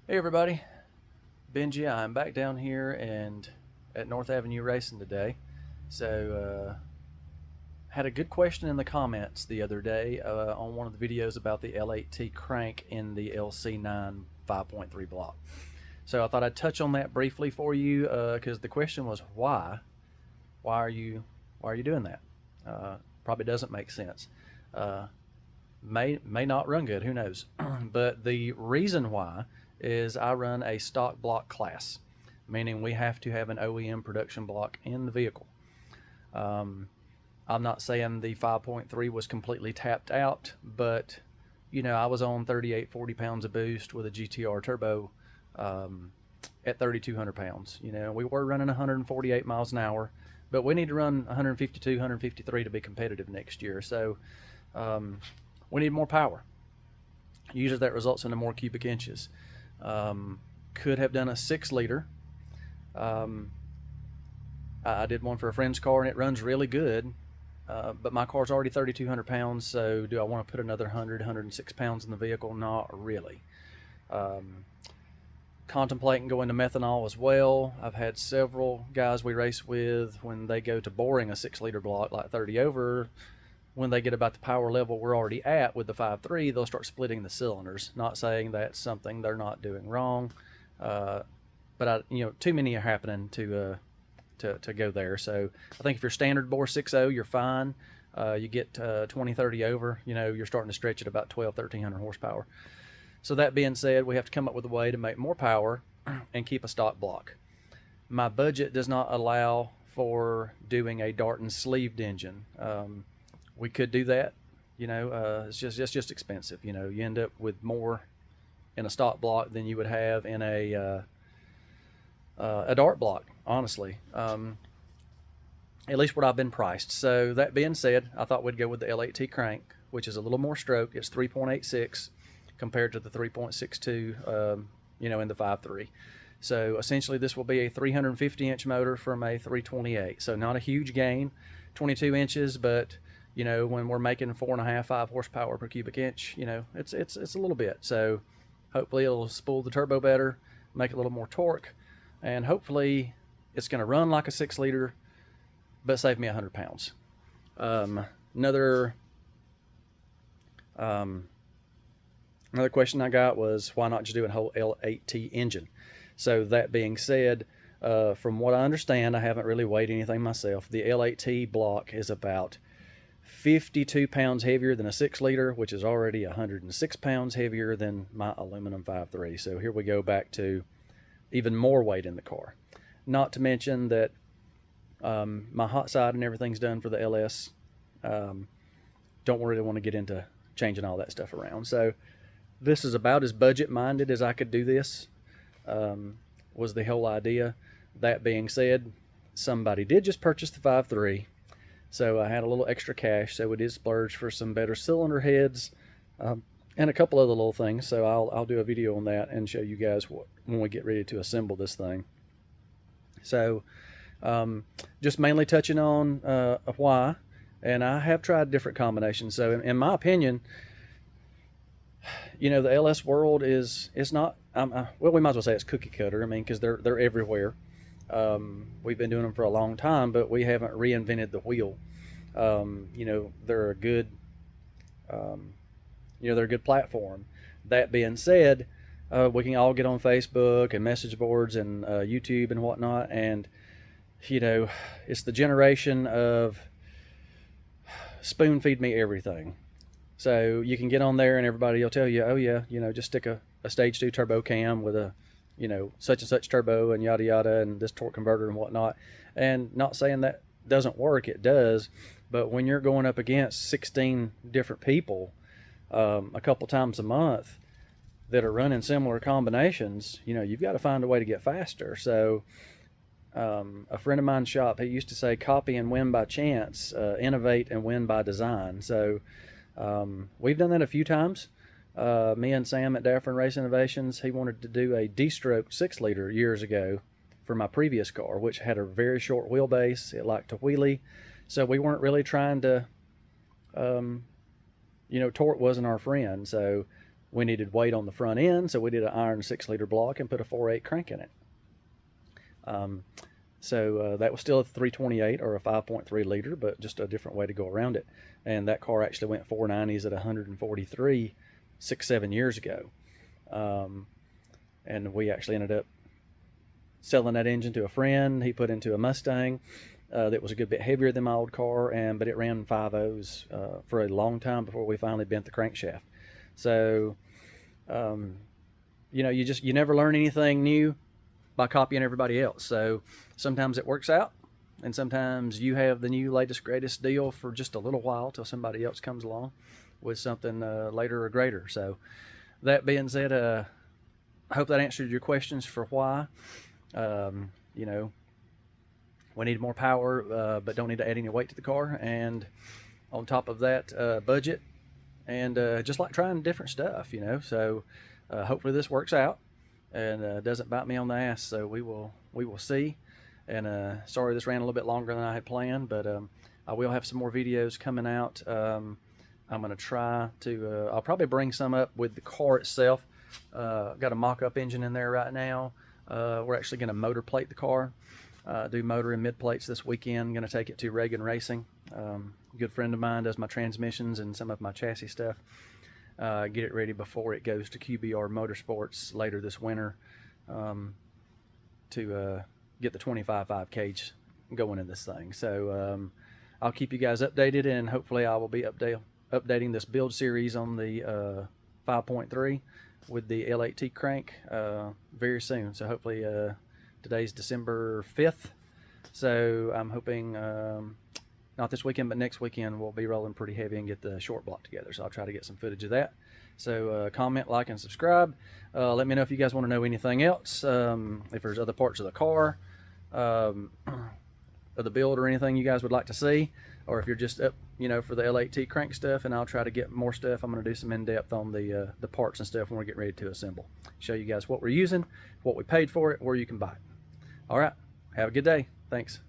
Hey everybody, Benji. I'm back down here and at North Avenue Racing today. So had a good question in the comments the other day on one of the videos about the L8T Crank in the LC9 5.3 block. So I thought I'd touch on that briefly for you because the question was why? Why are you doing that? Probably doesn't make sense. Uh, may not run good. Who knows? But the reason why is I run a stock block class, meaning we have to have an OEM production block in the vehicle. Um, I'm not saying the 5.3 was completely tapped out, but I was on 38, 40 pounds of boost with a GTR turbo um, at 3,200 pounds. We were running 148 miles an hour, but we need to run 152, 153 to be competitive next year. So um, we need more power. Usually that results in more cubic inches. Could have done a 6 liter. Um, I did one for a friend's car and it runs really good. But my car's already 3,200 pounds, so do I want to put another 100, 106 pounds in the vehicle? Not really. Um, Contemplating going to methanol as well. I've had several guys we race with when they go to boring a 6 liter block like 30 over. When they get about the power level we're already at with the 5.3, they'll start splitting the cylinders. Not saying that's something they're not doing wrong, but too many are happening to go there. So I think if you're standard bore 6.0, you're fine. You get 20, 30 over, you're starting to stretch at about 12, 1,300 horsepower. So that being said, we have to come up with a way to make more power and keep a stock block. My budget does not allow for doing a Darton sleeved engine. We could do that. It's just expensive. You end up with more in a stock block than you would have in a dart block, honestly. At least what I've been priced. So that being said, I thought we'd go with the L8T Crank, which is a little more stroke. It's 3.86 compared to the 3.62, in the 5.3. So essentially this will be a 350-inch motor from a 328. So not a huge gain, 22 inches, but when we're making 4.5, 5 horsepower per cubic inch, it's a little bit. So hopefully it'll spool the turbo better, make a little more torque, and hopefully it's going to run like a 6 liter, but save me 100 pounds. Another question I got was why not just do a whole L8T engine? So that being said, from what I understand, I haven't really weighed anything myself. The L8T block is about 52 pounds heavier than a 6 liter, which is already 106 pounds heavier than my aluminum 5.3. So here we go back to even more weight in the car. Not to mention that my hot side and everything's done for the LS. Don't really want to get into changing all that stuff around. So this is about as budget minded as I could do this, was the whole idea. That being said, somebody did just purchase the 5.3. So I had a little extra cash, so we did splurge for some better cylinder heads and a couple other little things. So I'll do a video on that and show you guys when we get ready to assemble this thing. So just mainly touching on why, and I have tried different combinations. So in my opinion, the LS world is not well, we might as well say it's cookie cutter. I mean, because they're everywhere. We've been doing them for a long time, but we haven't reinvented the wheel. They're a good, they're a good platform. That being said, we can all get on Facebook and message boards and YouTube and whatnot, and it's the generation of spoon feed me everything. So you can get on there and everybody will tell you, oh yeah, just stick a stage 2 turbo cam with a such and such turbo and yada yada and this torque converter and whatnot. And not saying that doesn't work, it does, but when you're going up against 16 different people a couple times a month that are running similar combinations, you've got to find a way to get faster. So a friend of mine's shop, he used to say, copy and win by chance, innovate and win by design. So we've done that a few times. Me and Sam at Daffron Race Innovations, he wanted to do a D-stroke 6 liter years ago for my previous car, which had a very short wheelbase. It liked to wheelie. So we weren't really trying to, torque wasn't our friend. So we needed weight on the front end, so we did an iron 6-liter block and put a 4.8 crank in it. So that was still a 328 or a 5.3 liter, but just a different way to go around it. And that car actually went 490s at 143 6-7 years ago. And we actually ended up selling that engine to a friend. He put into a Mustang that was a good bit heavier than my old car, but it ran 5.0s for a long time before we finally bent the crankshaft. So, you know, you never learn anything new by copying everybody else. So sometimes it works out, and sometimes you have the new latest greatest deal for just a little while till somebody else comes along with something later or greater. So that being said, I hope that answered your questions for why. You know, we need more power, but don't need to add any weight to the car. And on top of that, budget, and just like trying different stuff, you know. So hopefully this works out and doesn't bite me on the ass. So we will see. And sorry this ran a little bit longer than I had planned, but I will have some more videos coming out. I'm going to try to, I'll probably bring some up with the car itself. Got a mock-up engine in there right now. We're actually going to motor plate the car, do motor and mid plates this weekend. Going to take it to Reagan Racing. A good friend of mine does my transmissions and some of my chassis stuff. Get it ready before it goes to QBR Motorsports later this winter, to get the 25.5 cage going in this thing. So I'll keep you guys updated, and hopefully I will be updating this build series on the 5.3 with the L8T Crank very soon. So hopefully today's December 5th, so I'm hoping not this weekend but next weekend we'll be rolling pretty heavy and get the short block together. So I'll try to get some footage of that. So comment, like, and subscribe. Let me know if you guys want to know anything else, if there's other parts of the car, of the build, or anything you guys would like to see, or if you're just up, you know, for the L8T Crank stuff. And I'll try to get more stuff. I'm going to do some in-depth on the parts and stuff when we're getting ready to assemble. Show you guys what we're using, what we paid for it, where you can buy it. All right, have a good day. Thanks.